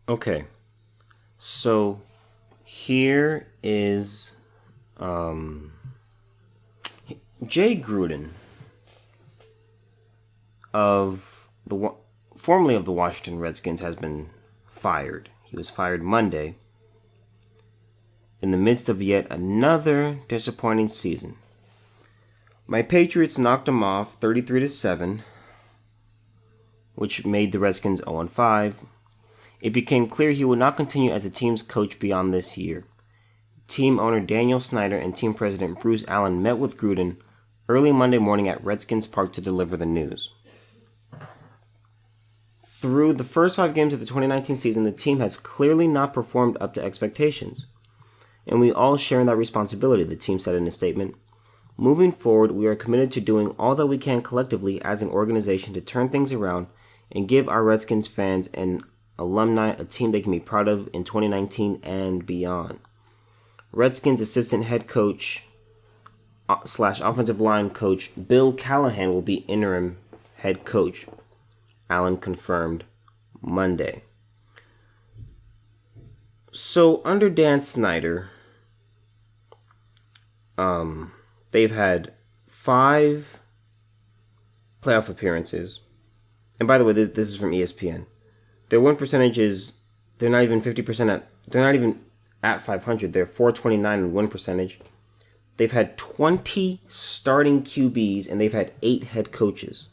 Okay, so here is Jay Gruden of formerly of the Washington Redskins has been fired. He was fired Monday in the midst of yet another disappointing season. My Patriots knocked him off 33-7, which made the Redskins 0-5. It became clear he would not continue as the team's coach beyond this year. Team owner Daniel Snyder and team president Bruce Allen met with Gruden early Monday morning at Redskins Park to deliver the news. Through the first 5 games of the 2019 season, the team has clearly not performed up to expectations. And we all share in that responsibility, the team said in a statement. Moving forward, we are committed to doing all that we can collectively as an organization to turn things around and give our Redskins fans and alumni a team they can be proud of in 2019 and beyond. Redskins assistant head coach / offensive line coach Bill Callahan will be interim head coach, Allen confirmed Monday. So under Dan Snyder, they've had 5 playoff appearances. And by the way, this is from ESPN. Their win percentage is, they're not even 50% they're not even at 500. They're 429 in win percentage. They've had 20 starting QBs and they've had 8 head coaches.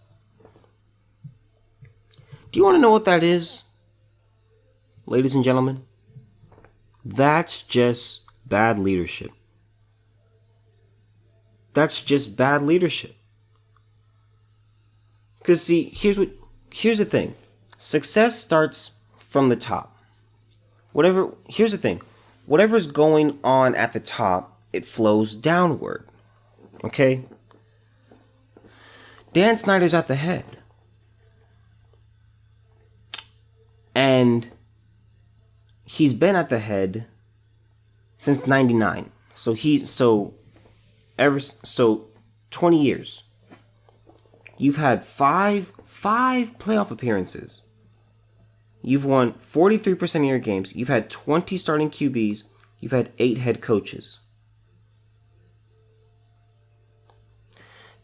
Do you want to know what that is, ladies and gentlemen? That's just bad leadership. That's just bad leadership. Because see, here's the thing. Success starts from the top. Here's the thing. Whatever's going on at the top, it flows downward. Okay? Dan Snyder's at the head. And he's been at the head since 99. So 20 years. You've had five playoff appearances. You've won 43% of your games. You've had 20 starting QBs. You've had 8 head coaches.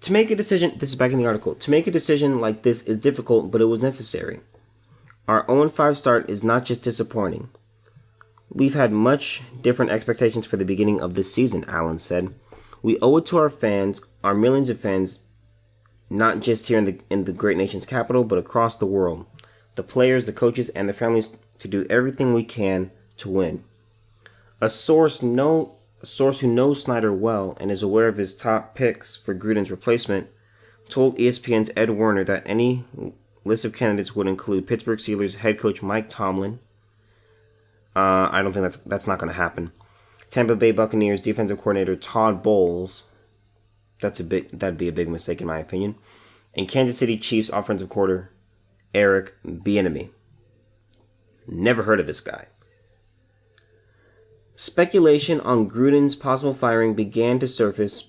To make a decision, this is back in the article, to make a decision like this is difficult, but it was necessary. Our 0-5 start is not just disappointing. We've had much different expectations for the beginning of this season, Allen said. We owe it to our fans, our millions of fans, not just here in the great nation's capital, but across the world. The players, the coaches, and the families to do everything we can to win. A source who knows Snyder well and is aware of his top picks for Gruden's replacement told ESPN's Ed Werner that any list of candidates would include Pittsburgh Steelers head coach Mike Tomlin. I don't think that's not going to happen. Tampa Bay Buccaneers defensive coordinator Todd Bowles. That'd be a big mistake in my opinion. And Kansas City Chiefs offensive coordinator Eric Bieniemy. Never heard of this guy. Speculation on Gruden's possible firing began to surface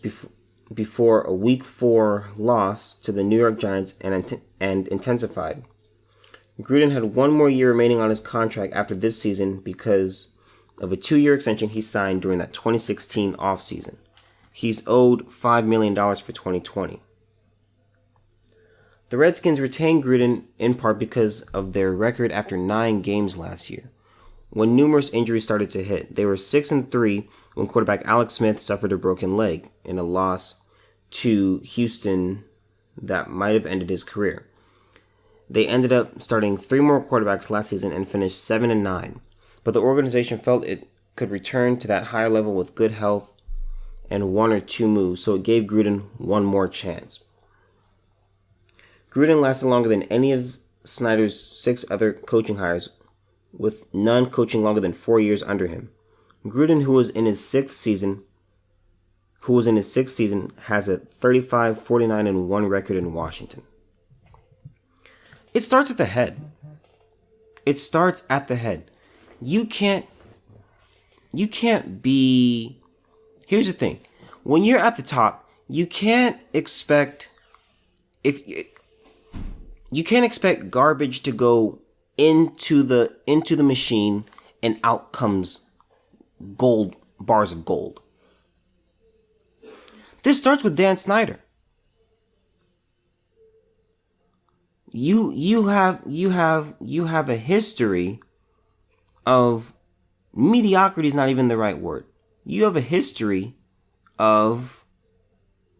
before a Week 4 loss to the New York Giants and intensified. Gruden had 1 more year remaining on his contract after this season because of a 2-year extension he signed during that 2016 offseason. He's owed $5 million for 2020. The Redskins retained Gruden in part because of their record after 9 games last year, when numerous injuries started to hit. They were 6-3 when quarterback Alex Smith suffered a broken leg in a loss to Houston that might have ended his career. They ended up starting 3 more quarterbacks last season and finished 7-9, but the organization felt it could return to that higher level with good health and 1 or 2 moves, so it gave Gruden 1 more chance. Gruden lasted longer than any of Snyder's 6 other coaching hires, with none coaching longer than 4 years under him. Gruden, who was in his sixth season, has a 35-49-1 record in Washington. It starts at the head. You can't be... Here's the thing. When you're at the top, you can't expect garbage to go into the machine, and out comes bars of gold. This starts with Dan Snyder. You have a history of mediocrity is not even the right word. You have a history of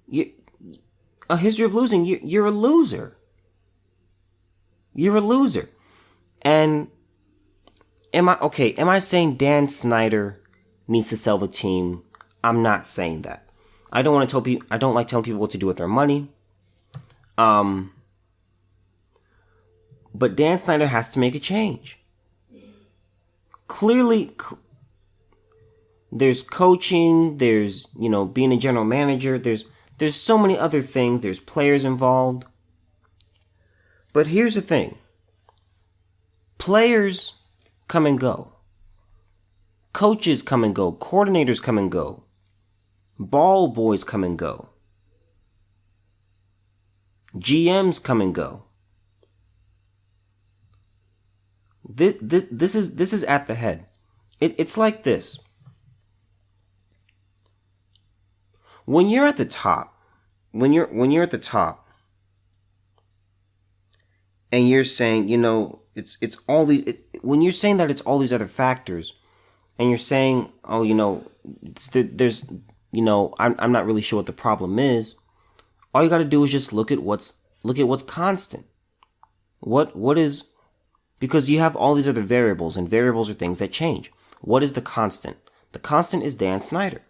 losing. You're a loser. You're a loser. And am I saying Dan Snyder needs to sell the team? I'm not saying that. I don't like telling people what to do with their money. But Dan Snyder has to make a change. Clearly, there's coaching, there's, being a general manager, there's so many other things, there's players involved. But here's the thing. Players come and go. Coaches come and go. Coordinators come and go. Ball boys come and go. GMs come and go. This is at the head. It's like this. When you're at the top, when you're at the top, and you're saying, it's all these. When you're saying that it's all these other factors, and you're saying, there's, I'm not really sure what the problem is. All you got to do is just look at what's constant. What is, because you have all these other variables, and variables are things that change. What is the constant? The constant is Dan Snyder.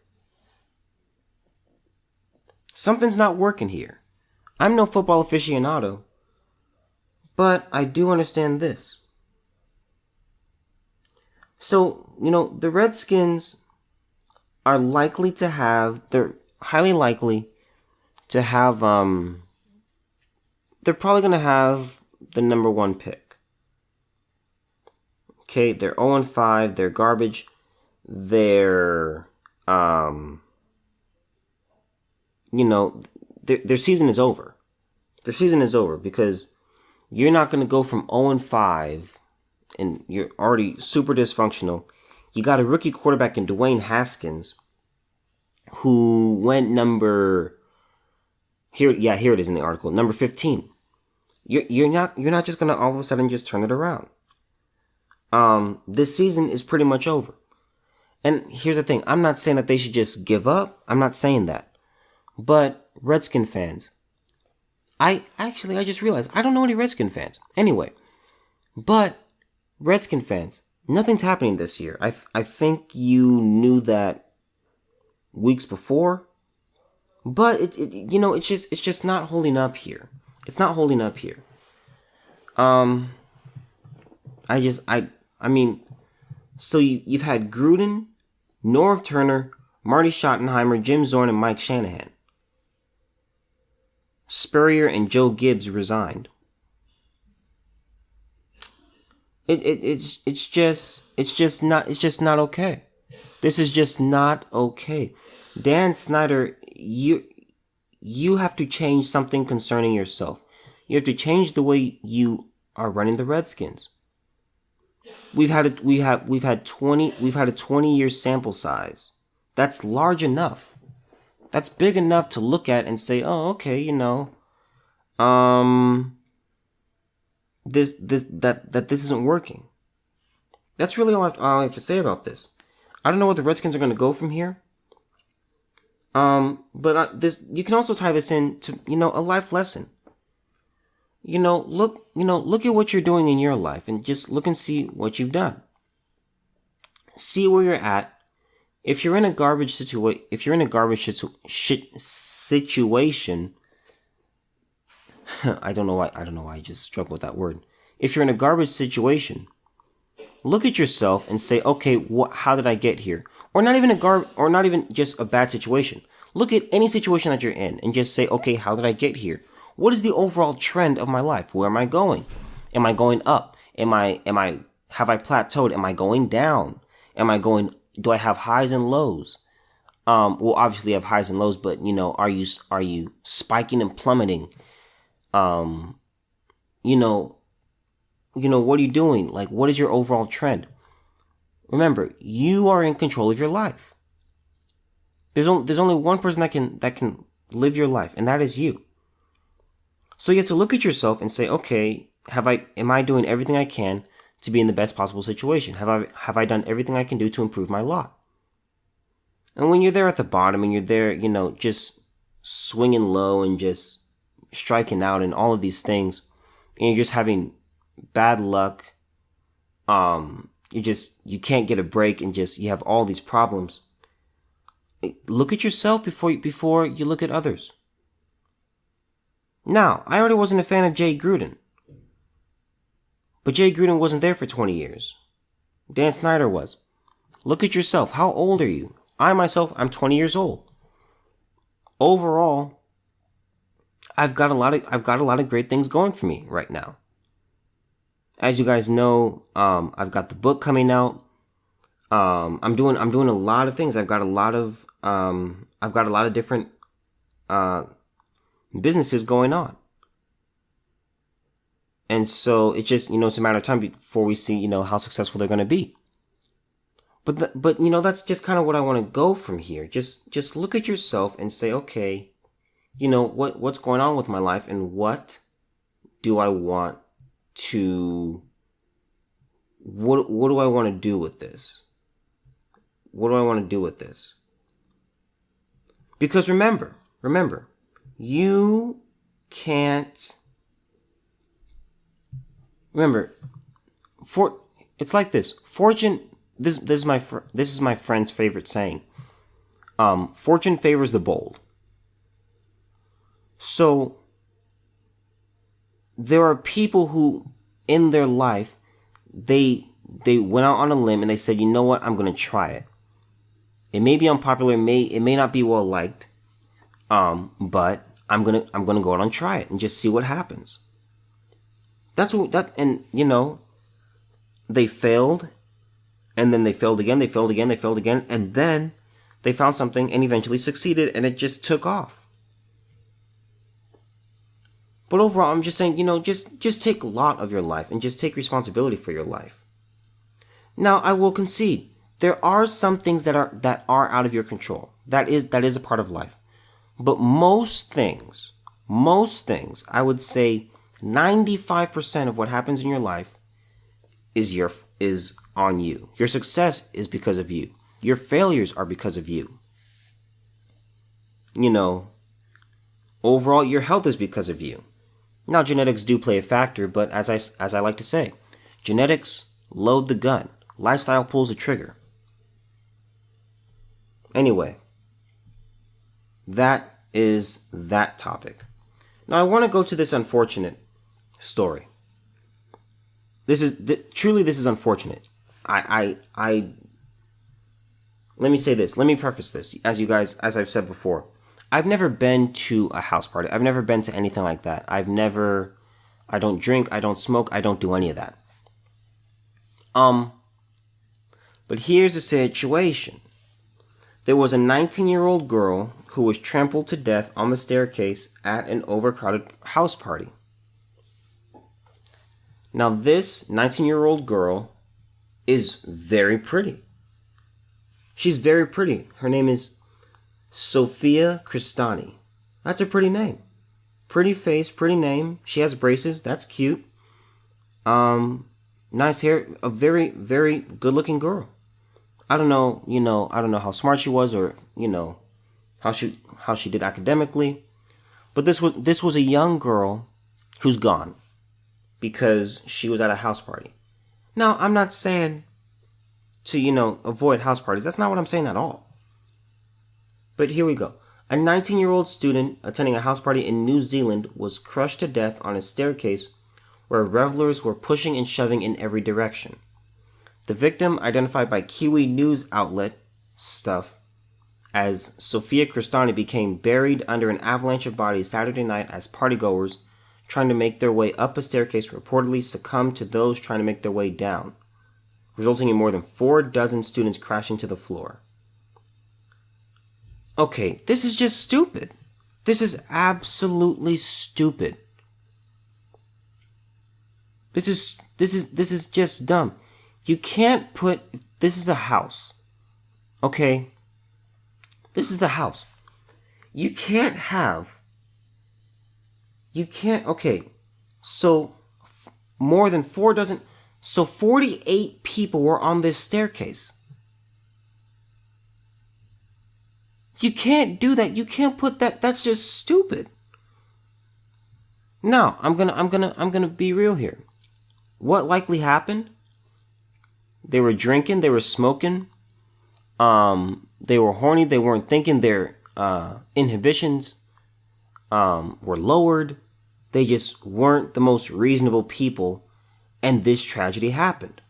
Something's not working here. I'm no football aficionado, but I do understand this. So, the Redskins are likely to have, they're highly likely to have, they're probably going to have the number 1 pick. Okay, they're 0-5, they're garbage, they're, their season is over. Their season is over because you're not going to go from 0-5 and you're already super dysfunctional. You got a rookie quarterback in Dwayne Haskins who went here it is in the article, number 15. You're not just going to all of a sudden just turn it around. This season is pretty much over. And here's the thing. I'm not saying that they should just give up. I'm not saying that. But Redskin fans, I just realized I don't know any Redskin fans. Anyway, but Redskin fans, nothing's happening this year. I think you knew that weeks before, but it's just not holding up here. It's not holding up here. So you've had Gruden, Norv Turner, Marty Schottenheimer, Jim Zorn, and Mike Shanahan. Spurrier and Joe Gibbs resigned. It's just not okay. This is just not okay. Dan Snyder, you have to change something concerning yourself. You have to change the way you are running the Redskins. We've had a 20-year sample size. That's large enough. That's big enough to look at and say, oh, okay, this isn't working. That's really all I have to say about this. I don't know where the Redskins are going to go from here. But you can also tie this in to a life lesson. Look at what you're doing in your life and just look and see what you've done. See where you're at. If you're in a garbage situation, I don't know why I just struggled with that word. If you're in a garbage situation, look at yourself and say, okay, how did I get here? Or not even just a bad situation. Look at any situation that you're in and just say, okay, how did I get here? What is the overall trend of my life? Where am I going? Am I going up? Have I plateaued? Am I going down? Do I have highs and lows? Well, obviously you have highs and lows, but are you spiking and plummeting? what are you doing? Like, what is your overall trend? Remember, you are in control of your life. There's only one person that can live your life, and that is you. So you have to look at yourself and say, okay, am I doing everything I can to be in the best possible situation? Have I done everything I can do to improve my lot? And when you're there at the bottom and you're there, just swinging low and just striking out and all of these things, and you're just having bad luck, you can't get a break, and you have all these problems. Look at yourself before you look at others. Now, I already wasn't a fan of Jay Gruden. But Jay Gruden wasn't there for 20 years. Dan Snyder was. Look at yourself. How old are you? I'm 20 years old. Overall, I've got a lot of great things going for me right now. As you guys know, I've got the book coming out. I'm doing a lot of things. I've got a lot of different businesses going on. And so it's just, it's a matter of time before we see, how successful they're going to be. But that's just kind of what I want to go from here. Just look at yourself and say, okay, what's going on with my life, and what do I want to, what do I want to do with this? What do I want to do with this? Because remember, you can't. Remember, it's like this. Fortune. This is my friend's favorite saying. Fortune favors the bold. So there are people who, in their life, they went out on a limb and they said, you know what, I'm gonna try it. It may be unpopular, it may not be well liked, but I'm gonna go out and try it and just see what happens. They failed, and then they failed again, and then they found something and eventually succeeded, and it just took off. But overall, I'm just saying, just take a lot of your life and just take responsibility for your life. Now, I will concede, there are some things that are out of your control. That is a part of life. But most things, I would say 95% of what happens in your life is on you. Your success is because of you. Your failures are because of you. Overall, your health is because of you. Now, genetics do play a factor, but as I like to say, genetics load the gun. Lifestyle pulls the trigger. Anyway, that is that topic. Now, I want to go to this unfortunate story. This is unfortunate. I let me say this. Let me preface this. As I've said before, I've never been to a house party. I've never been to anything like that. I don't drink, I don't smoke, I don't do any of that. But here's the situation. There was a 19-year-old girl who was trampled to death on the staircase at an overcrowded house party. Now, this 19-year-old girl is very pretty. She's very pretty. Her name is Sofia Cristani. That's a pretty name. Pretty face, pretty name. She has braces. That's cute. Nice hair. A very, very good-looking girl. I don't know how smart she was, or, how she did academically. But this was a young girl who's gone because she was at a house party. Now, I'm not saying to, avoid house parties. That's not what I'm saying at all. But here we go. A 19-year-old student attending a house party in New Zealand was crushed to death on a staircase where revelers were pushing and shoving in every direction. The victim, identified by Kiwi news outlet Stuff as Sofia Cristani, became buried under an avalanche of bodies Saturday night as partygoers trying to make their way up a staircase reportedly succumbed to those trying to make their way down, resulting in more than 4 dozen students crashing to the floor. Okay, this is just stupid. This is absolutely stupid. This is just dumb. You can't put, this is a house. Okay? This is a house. You can't, okay. So more than 4 dozen, so 48 people were on this staircase. You can't do that. You can't put that. That's just stupid. Now, I'm gonna be real here. What likely happened? They were drinking, they were smoking, they were horny, they weren't thinking, their inhibitions were lowered. They just weren't the most reasonable people, and this tragedy happened.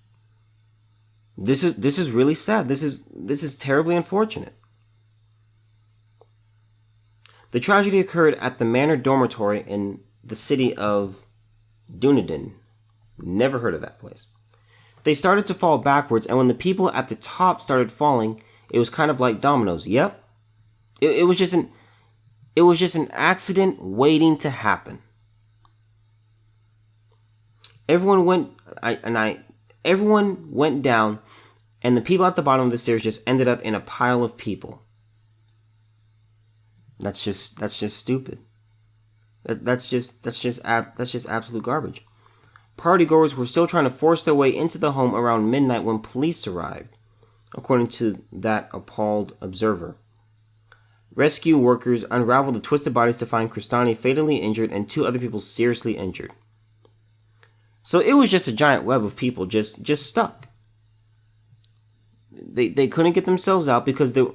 This is really sad. This is terribly unfortunate. The tragedy occurred at the Manor Dormitory in the city of Dunedin. Never heard of that place. They started to fall backwards, and when the people at the top started falling, it was kind of like dominoes. Yep. It was just an accident waiting to happen. Everyone went down, and the people at the bottom of the stairs just ended up in a pile of people. That's just stupid. That's just absolute garbage. Partygoers were still trying to force their way into the home around midnight when police arrived, according to that appalled observer. Rescue workers unraveled the twisted bodies to find Cristani fatally injured and 2 other people seriously injured. So it was just a giant web of people just stuck. They couldn't get themselves out because the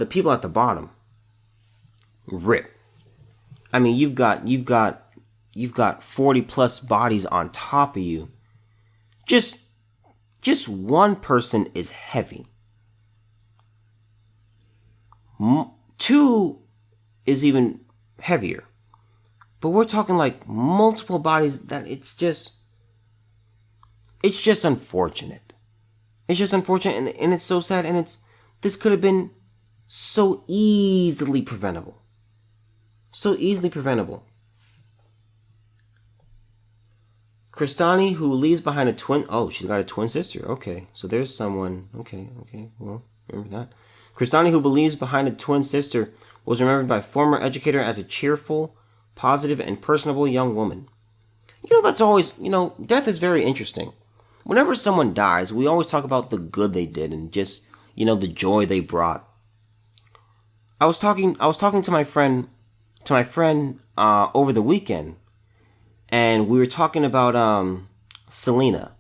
people at the bottom, rip. I mean, you've got 40 plus bodies on top of you. Just one person is heavy. 2 is even heavier. But we're talking like multiple bodies that it's just unfortunate. It's just unfortunate, and it's so sad, and this could have been so easily preventable. So easily preventable. Cristani, who leaves behind she's got a twin sister. Okay, so there's someone. Okay, well, remember that. Cristani, who believes behind a twin sister, was remembered by former educator as a cheerful, positive, and personable young woman. That's always, death is very interesting. Whenever someone dies, we always talk about the good they did and just, the joy they brought. I was talking to my friend over the weekend, and we were talking about Selena.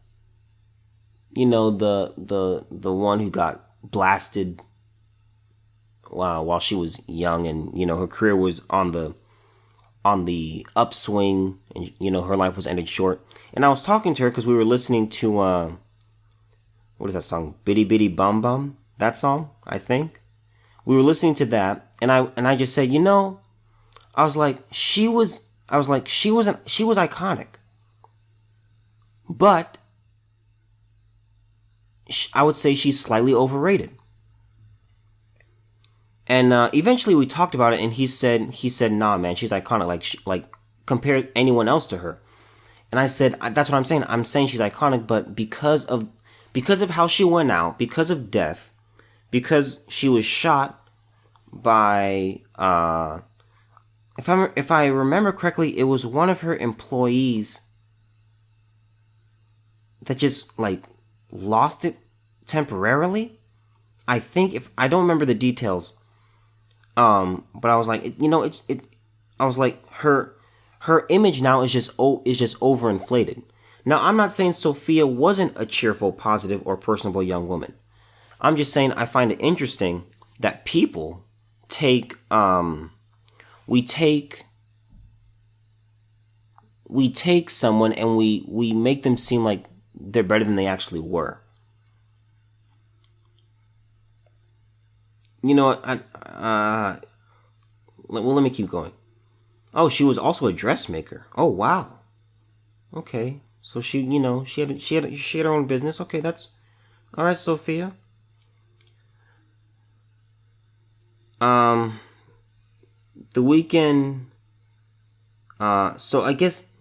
The one who got blasted while she was young, and her career was on the upswing, and her life was ended short. And I was talking to her because we were listening to what is that song? Bitty Bitty Bum Bum? That song, I think. We were listening to that, and I just said, I was like, she was iconic. But I would say she's slightly overrated. And eventually we talked about it, and he said, nah, man, she's iconic. Like compare anyone else to her. And I said, that's what I'm saying. I'm saying she's iconic, but because of how she went out, because of death, because she was shot by, if I remember correctly, it was one of her employees that just lost it temporarily. I think, if I don't remember the details. But I was like, I was like, her image now is just overinflated. Now, I'm not saying Sophia wasn't a cheerful, positive, or personable young woman. I'm just saying I find it interesting that people take someone and we make them seem like they're better than they actually were. Well, let me keep going. Oh, she was also a dressmaker. Oh, wow. Okay, so she had her own business. Okay, that's all right, Sophia. The weekend. So I guess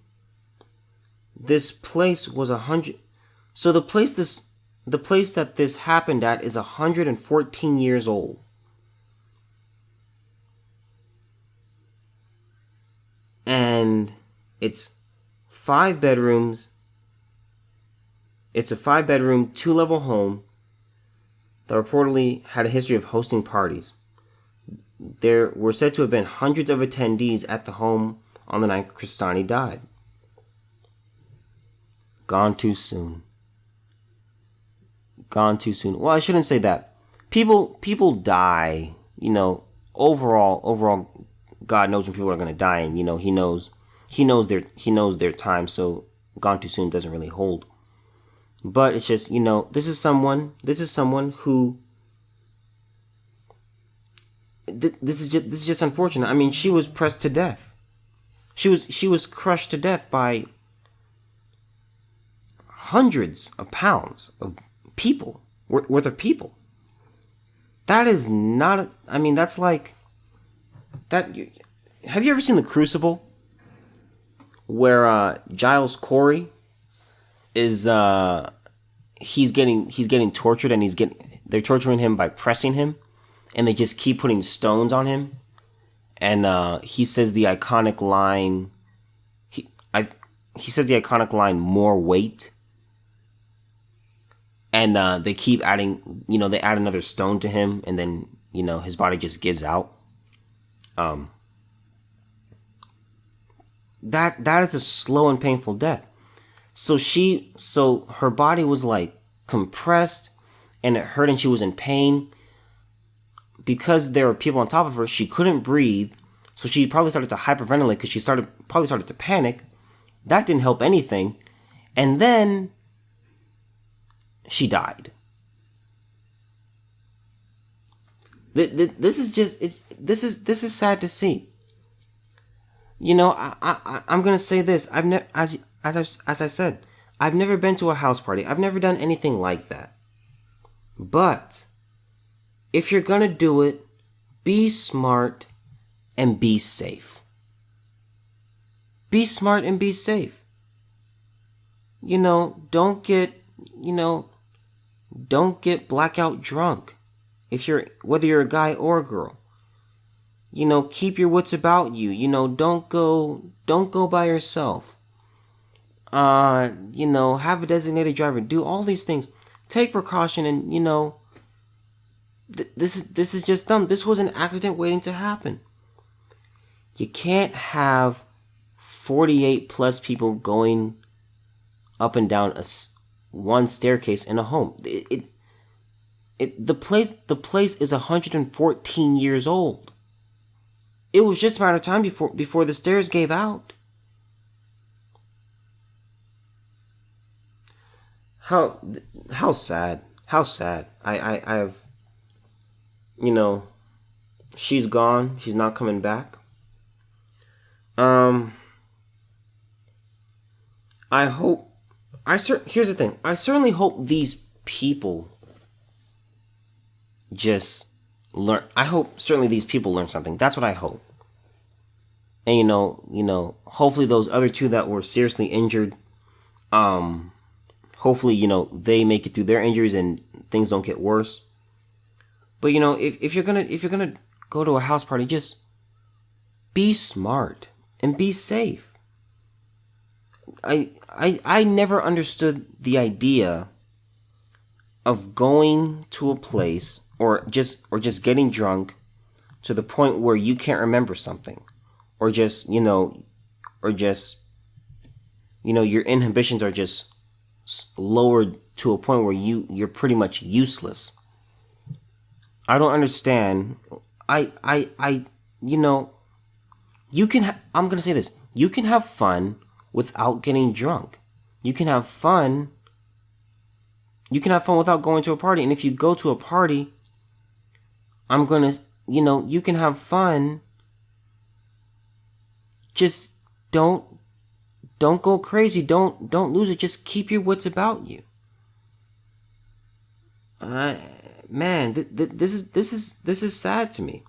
this place was 100. So the place that this happened at is 114 years old. And it's 5 bedrooms. It's a 5-bedroom, 2-level home that reportedly had a history of hosting parties. There were said to have been hundreds of attendees at the home on the night Crestani died. Gone too soon. Gone too soon. Well, I shouldn't say that. People die. Overall, God knows when people are going to die, and He knows their time. So gone too soon doesn't really hold. But it's just this is someone who. This is just unfortunate. I mean, she was pressed to death. She was crushed to death by hundreds of pounds of people worth of people. That is not. I mean, that's like that. Have you ever seen The Crucible, where Giles Corey is he's getting tortured, and they're torturing him by pressing him, and they just keep putting stones on him, and he says the iconic line. He says the iconic line, "More weight." And they keep adding, they add another stone to him, and then, his body just gives out. That is a slow and painful death. So her body was like compressed, and it hurt, and she was in pain. Because there were people on top of her, she couldn't breathe. So she probably started to hyperventilate because she probably started to panic. That didn't help anything. And then she died. This is sad to see. I'm gonna say this. I've never, as I said, I've never been to a house party. I've never done anything like that. But if you're gonna do it, be smart and be safe. Be smart and be safe. Don't get blackout drunk. Whether you're a guy or a girl. Keep your wits about you. Don't go by yourself. Have a designated driver. Do all these things. Take precaution, and this is just dumb. This was an accident waiting to happen. You can't have 48 plus people going up and down one staircase in a home. The place is 114 years old. It was just a matter of time before the stairs gave out. How sad. How sad. I've she's gone. She's not coming back. Here's the thing. I certainly hope these people just learn. I hope certainly these people learn something. That's what I hope. And hopefully those other 2 that were seriously injured, hopefully they make it through their injuries and things don't get worse. But if you're gonna go to a house party, just be smart and be safe. I never understood the idea of going to a place or just getting drunk to the point where you can't remember something, or your inhibitions are just lowered to a point where you're pretty much useless. I don't understand. You can. I'm gonna say this. You can have fun without getting drunk. You can have fun without going to a party. And if you go to a party, you can have fun. Just don't go crazy. Don't lose it. Just keep your wits about you. Man, this is sad to me.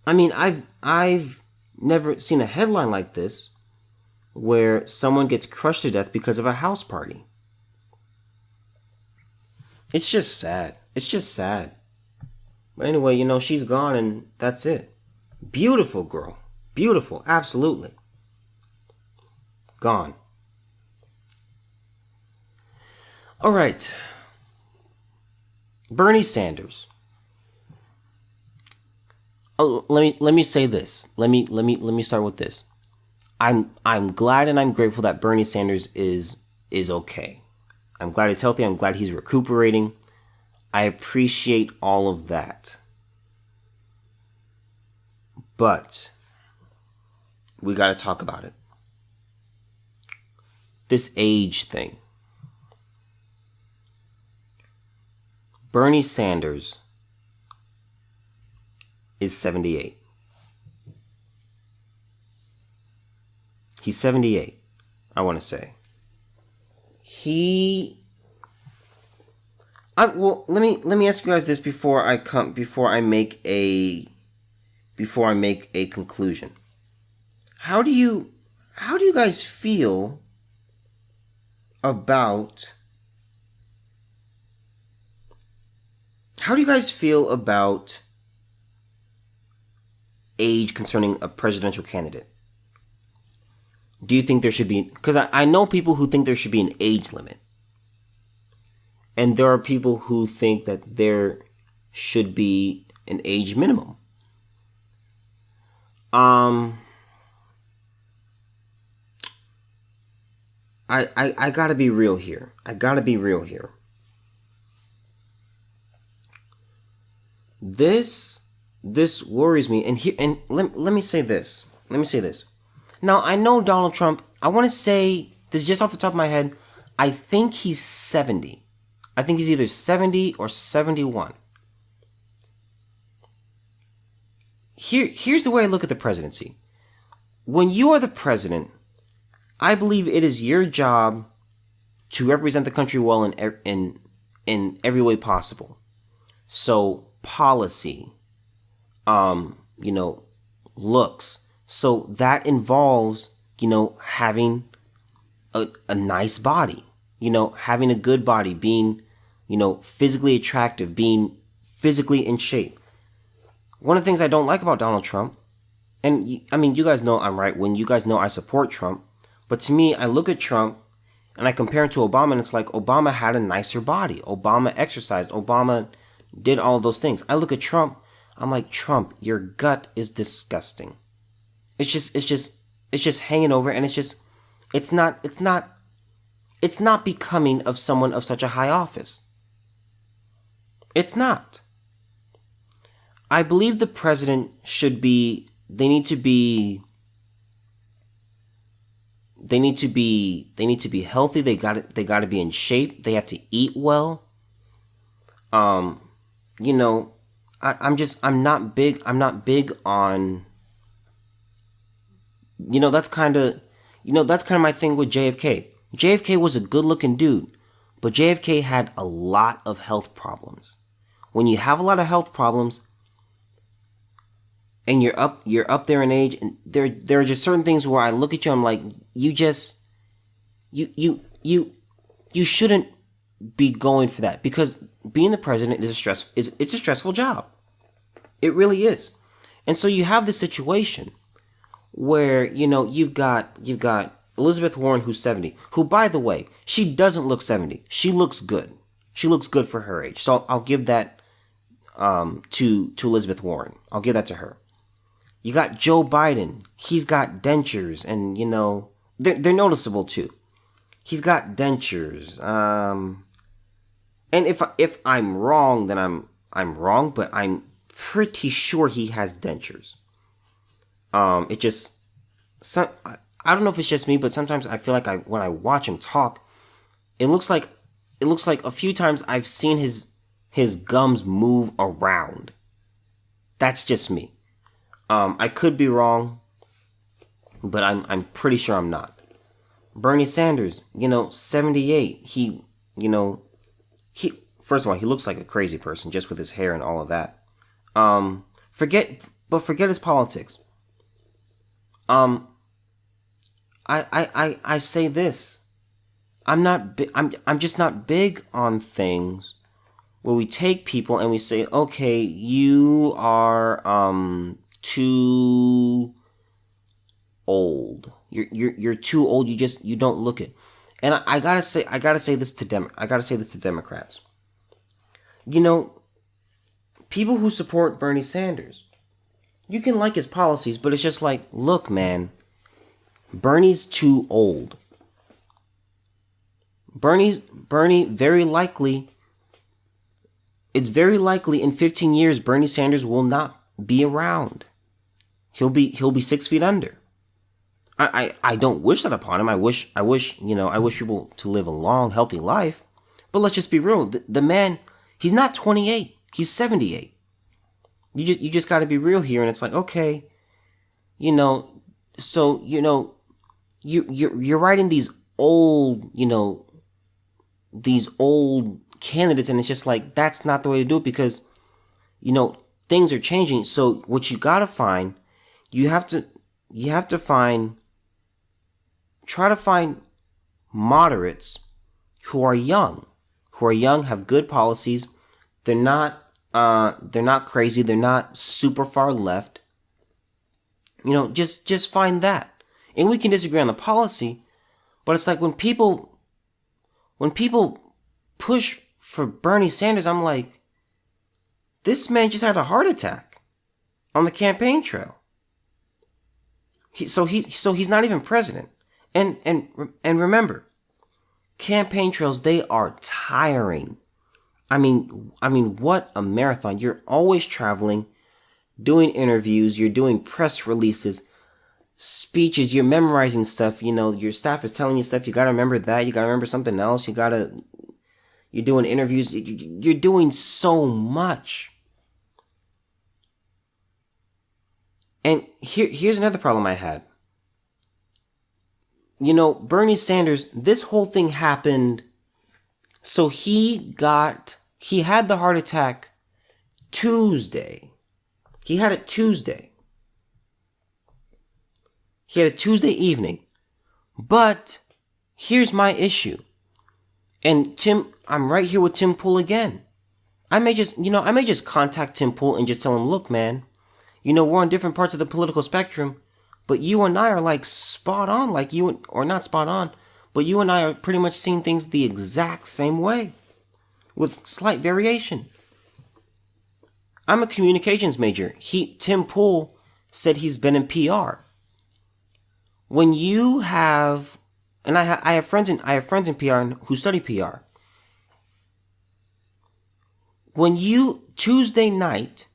I mean, I've never seen a headline like this, where someone gets crushed to death because of a house party. It's just sad. It's just sad. But anyway, she's gone and that's it. Beautiful girl. Beautiful. Absolutely. Gone. All right. Bernie Sanders. Oh, let me say this. Let me start with this. I'm glad and I'm grateful that Bernie Sanders is okay. I'm glad he's healthy. I'm glad he's recuperating. I appreciate all of that. But we got to talk about it. This age thing. Bernie Sanders is 78. He's 78, I want to say. Well, let me ask you guys this before I make a conclusion. How do you guys feel about age concerning a presidential candidate? Do you think there should be, because I know people who think there should be an age limit. And there are people who think that there should be an age minimum. I gotta be real here. This worries me, and let me say this. Now, I know Donald Trump, I want to say, this just off the top of my head, I think he's 70. I think he's either 70 or 71. Here's the way I look at the presidency. When you are the president, I believe it is your job to represent the country well in every way possible. So, policy, looks. So that involves, having a nice body, having a good body, being, physically attractive, being physically in shape. One of the things I don't like about Donald Trump, and you guys know I'm right when you guys know I support Trump, but to me, I look at Trump and I compare him to Obama and it's like Obama had a nicer body. Obama exercised. Obama did all of those things. I look at Trump, I'm like, Trump, your gut is disgusting. It's just hanging over, and it's not becoming of someone of such a high office. It's not. I believe the president they need to be healthy. They got to be in shape. They have to eat well. I'm not big on, that's kind of my thing with JFK. JFK was a good-looking dude, but JFK had a lot of health problems. When you have a lot of health problems and you're up there in age, and there are just certain things where I look at you, I'm like, you shouldn't be going for that, because being the president it's a stressful job. It really is. And so you have this situation where, you've got Elizabeth Warren, who's 70, who, by the way, she doesn't look 70. She looks good. She looks good for her age. So I'll give that to Elizabeth Warren. I'll give that to her. You got Joe Biden. He's got dentures, and, they're noticeable too. He's got dentures. And if I'm wrong, then I'm wrong, but I'm pretty sure he has dentures. I don't know if it's just me, but sometimes I feel like when I watch him talk, it looks like a few times I've seen his gums move around. That's just me. I could be wrong, but I'm pretty sure I'm not. Bernie Sanders, 78. He first of all, he looks like a crazy person just with his hair and all of that. Forget his politics. I say this. I'm just not big on things where we take people and we say, okay, you are too old. You're too old. You don't look it. And I gotta say this to Democrats. You know, people who support Bernie Sanders, you can like his policies, but it's just like, look, man, Bernie's too old. Bernie very likely, it's very likely in 15 years Bernie Sanders will not be around. He'll be 6 feet under. I don't wish that upon him. I wish people to live a long, healthy life. But let's just be real. The man, he's not 28. He's 78. You just got to be real here. And it's like, okay, so you're writing these old candidates, and it's just like, that's not the way to do it, because things are changing. So what you got to find, you have to try to find moderates who are young, have good policies. They're not crazy. They're not super far left. Just find that. And we can disagree on the policy, but it's like when people push for Bernie Sanders, I'm like, this man just had a heart attack on the campaign trail. So he's not even president. And remember, campaign trails, they are tiring. I mean, what a marathon. You're always traveling, doing interviews, you're doing press releases, speeches, you're memorizing stuff. Your staff is telling you stuff, you got to remember that, you got to remember something else, you're doing interviews, you're doing so much. And here's another problem I had. Bernie Sanders, this whole thing happened, so he had the heart attack Tuesday. He had it Tuesday. He had a Tuesday evening. But here's my issue. And I'm right here with Tim Pool again. I may just contact Tim Pool and just tell him, look, man, we're on different parts of the political spectrum, but you and I are like spot on, or not spot on, but you and I are pretty much seeing things the exact same way, with slight variation. I'm a communications major. Tim Pool said he's been in PR. When you have, and I have friends in PR who study PR. When Tuesday night,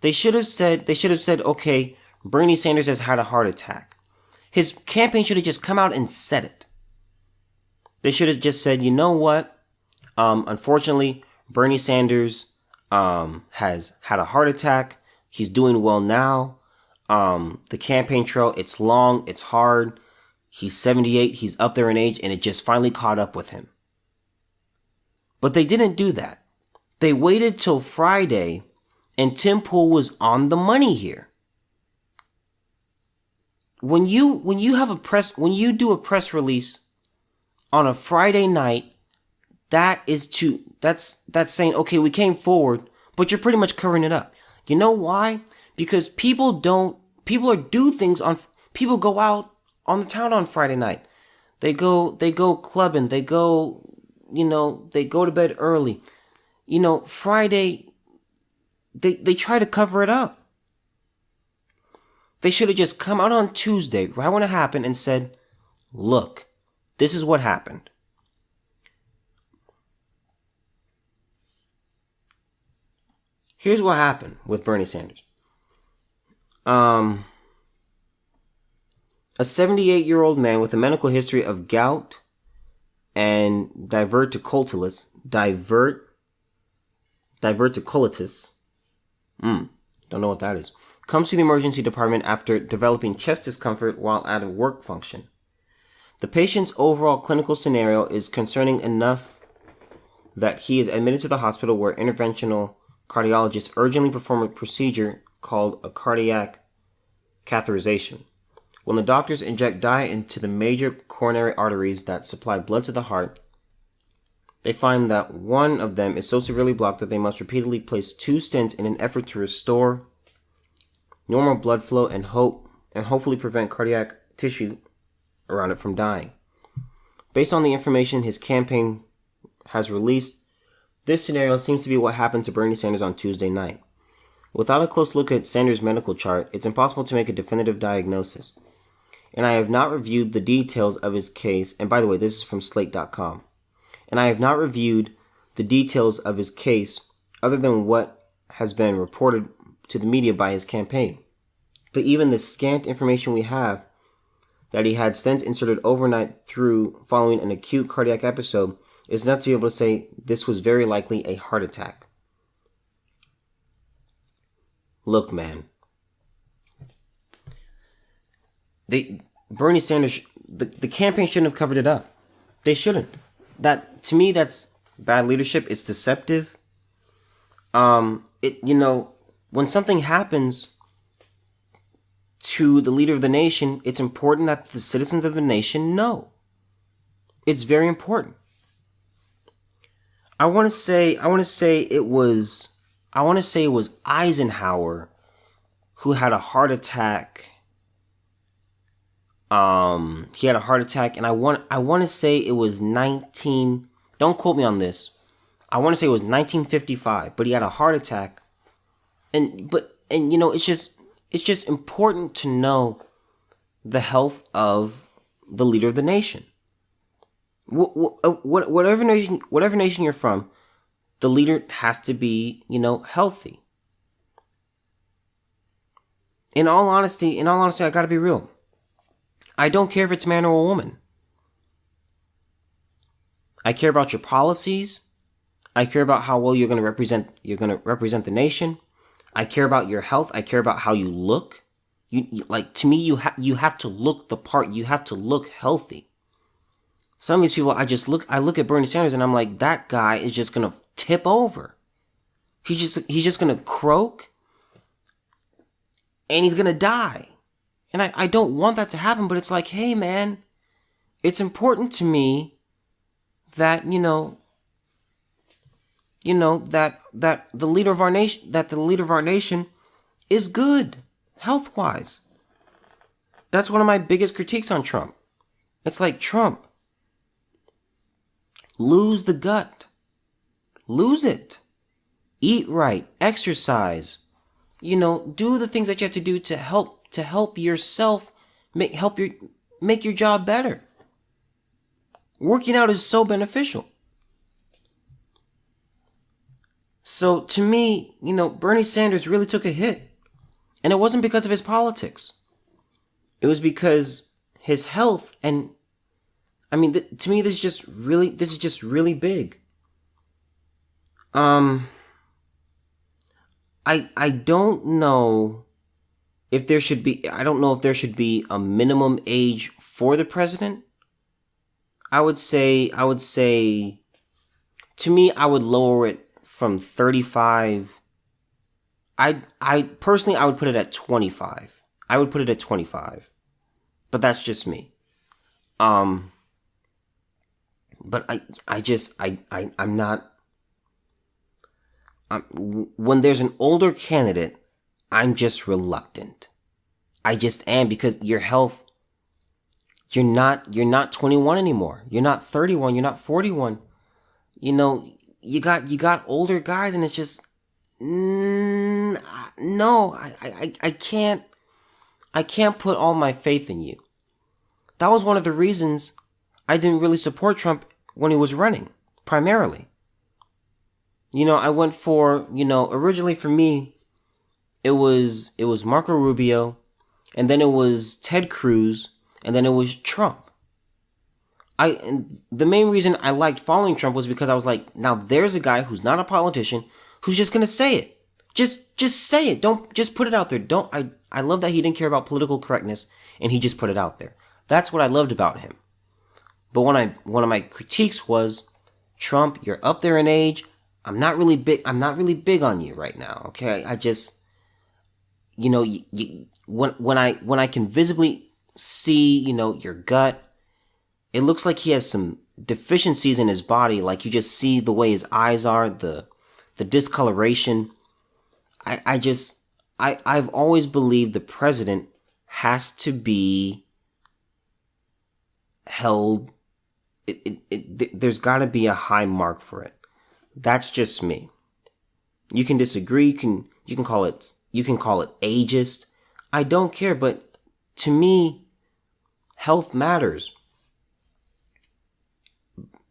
they should have said, okay, Bernie Sanders has had a heart attack. His campaign should have just come out and said it. They should have just said, you know what? Unfortunately, Bernie Sanders has had a heart attack. He's doing well now. The campaign trail, it's long, it's hard. He's 78, he's up there in age, and it just finally caught up with him. But they didn't do that. They waited till Friday, and Tim Pool was on the money here. When you do a press release on a Friday night, that's saying, okay, we came forward, but you're pretty much covering it up. You know why? Because people go out on the town on Friday night. They go clubbing, they go to bed early. Friday, they try to cover it up. They should have just come out on Tuesday, right when it happened, and said, look, this is what happened. Here's what happened with Bernie Sanders. A 78-year-old man with a medical history of gout and diverticulitis. Don't know what that is. Comes to the emergency department after developing chest discomfort while at a work function. The patient's overall clinical scenario is concerning enough that he is admitted to the hospital, where interventional cardiologists urgently perform a procedure called a cardiac catheterization. When the doctors inject dye into the major coronary arteries that supply blood to the heart, they find that one of them is so severely blocked that they must repeatedly place 2 stents in an effort to restore normal blood flow and hopefully prevent cardiac tissue around it from dying. Based on the information his campaign has released, this scenario seems to be what happened to Bernie Sanders on Tuesday night. Without a close look at Sanders' medical chart, it's impossible to make a definitive diagnosis. And I have not reviewed the details of his case, and by the way, this is from Slate.com. And I have not reviewed the details of his case other than what has been reported to the media by his campaign. But even the scant information we have, that he had stents inserted overnight following an acute cardiac episode, is enough to be able to say this was very likely a heart attack. Look, man. Bernie Sanders, the campaign shouldn't have covered it up. They shouldn't. To me, that's bad leadership. It's deceptive. When something happens to the leader of the nation, it's important that the citizens of the nation know. It's very important. I want to say it was Eisenhower who had a heart attack. He had a heart attack, and I want to say it was don't quote me on this. I want to say it was 1955, but he had a heart attack. It's just important to know the health of the leader of the nation. Whatever nation you're from, the leader has to be, healthy. In all honesty, I gotta be real. I don't care if it's a man or a woman. I care about your policies. I care about how well you're gonna represent the nation. I care about your health. I care about how you look. To me, you have to look the part. You have to look healthy. Some of these people, I look at Bernie Sanders and I'm like, that guy is just gonna tip over. He's just gonna croak, and he's gonna die. And I don't want that to happen, but it's like, hey man, it's important to me that that the leader of our nation is good health-wise. That's one of my biggest critiques on Trump. It's like, Trump, lose the gut. Lose it. Eat right. Exercise. Do the things that you have to do to help yourself make your job better. Working out is so beneficial. So to me, Bernie Sanders really took a hit. And it wasn't because of his politics. It was because his health, and to me, this is just really big. I don't know if there should be a minimum age for the president. I would say, to me, I would lower it from 35. I personally, I would put it at 25. I would put it at 25. But that's just me. But I'm not. When there's an older candidate, I'm just reluctant. I just am, because your health. You're not 21 anymore. You're not 31. You're not 41. You got older guys, and it's just no. I can't put all my faith in you. That was one of the reasons I didn't really support Trump when he was running, primarily. I went for, originally for me, it was Marco Rubio, and then it was Ted Cruz, and then it was Trump. And the main reason I liked following Trump was because I was like, now there's a guy who's not a politician who's just gonna say it. Just say it. Don't just put it out there. I love that he didn't care about political correctness and he just put it out there. That's what I loved about him. But one of my critiques was, Trump, you're up there in age. I'm not really big on you right now. Okay. I just, when I can visibly see, your gut. It looks like he has some deficiencies in his body. Like you just see the way his eyes are, the discoloration. I've always believed the president has to be held. There's got to be a high mark for it. That's just me. You can disagree. You can call it ageist. I don't care, but to me, health matters.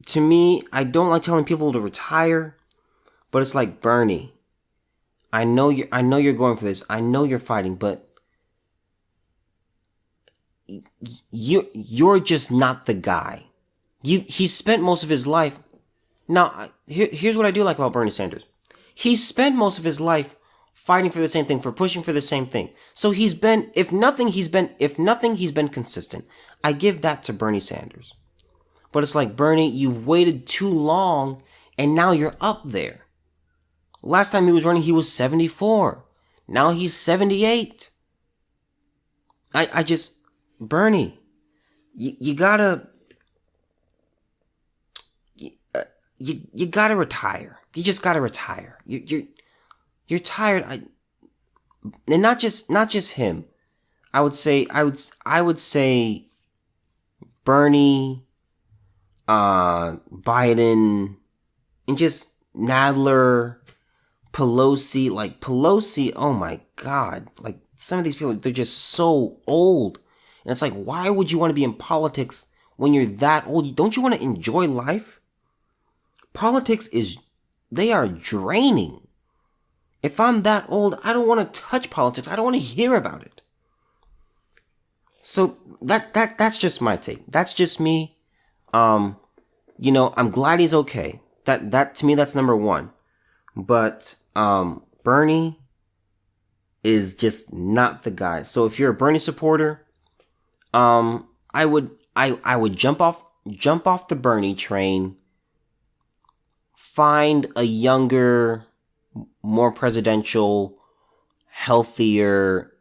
To me, I don't like telling people to retire, but it's like, Bernie, I know you're going for this. I know you're fighting, but you're just not the guy. He spent most of his life. Now, here's what I do like about Bernie Sanders. He spent most of his life fighting for the same thing, for pushing for the same thing. So he's been, if nothing, he's been consistent. I give that to Bernie Sanders. But it's like, Bernie, you've waited too long, and now you're up there. Last time he was running, he was 74. Now he's 78. Bernie, you gotta, you gotta retire. You just gotta retire. You're tired. And not just him. I would say Bernie, Biden, and just Nadler, Pelosi. Like Pelosi, oh my God. Like some of these people, they're just so old. And it's like, why would you want to be in politics when you're that old? Don't you want to enjoy life? Politics they are draining. If I'm that old, I don't want to touch politics. I don't want to hear about it. So that's just my take. That's just me. I'm glad he's okay. That to me, that's number one. But Bernie is just not the guy. So if you're a Bernie supporter, I would jump off the Bernie train. Find a younger, more presidential, healthier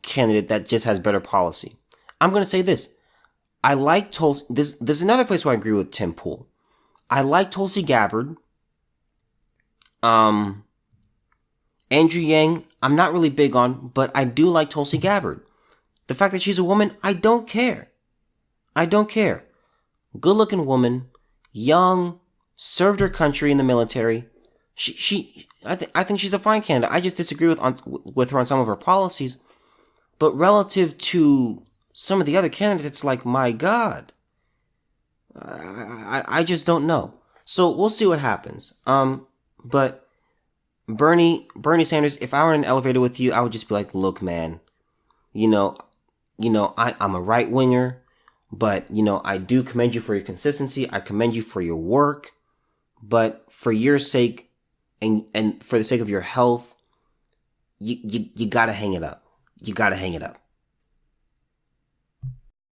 candidate that just has better policy. I'm going to say this. I like Tulsi. There's another place where I agree with Tim Pool. I like Tulsi Gabbard. Andrew Yang, I'm not really big on, but I do like Tulsi Gabbard. The fact that she's a woman, I don't care. Good looking woman, young, served her country in the military. I think she's a fine candidate. I just disagree with her on some of her policies. But relative to some of the other candidates, like, my God, I just don't know. So we'll see what happens. But Bernie Sanders, if I were in an elevator with you, I would just be like, look, man, I'm a right winger, but I do commend you for your consistency. I commend you for your work. But for your sake and for the sake of your health, you gotta hang it up. You gotta hang it up.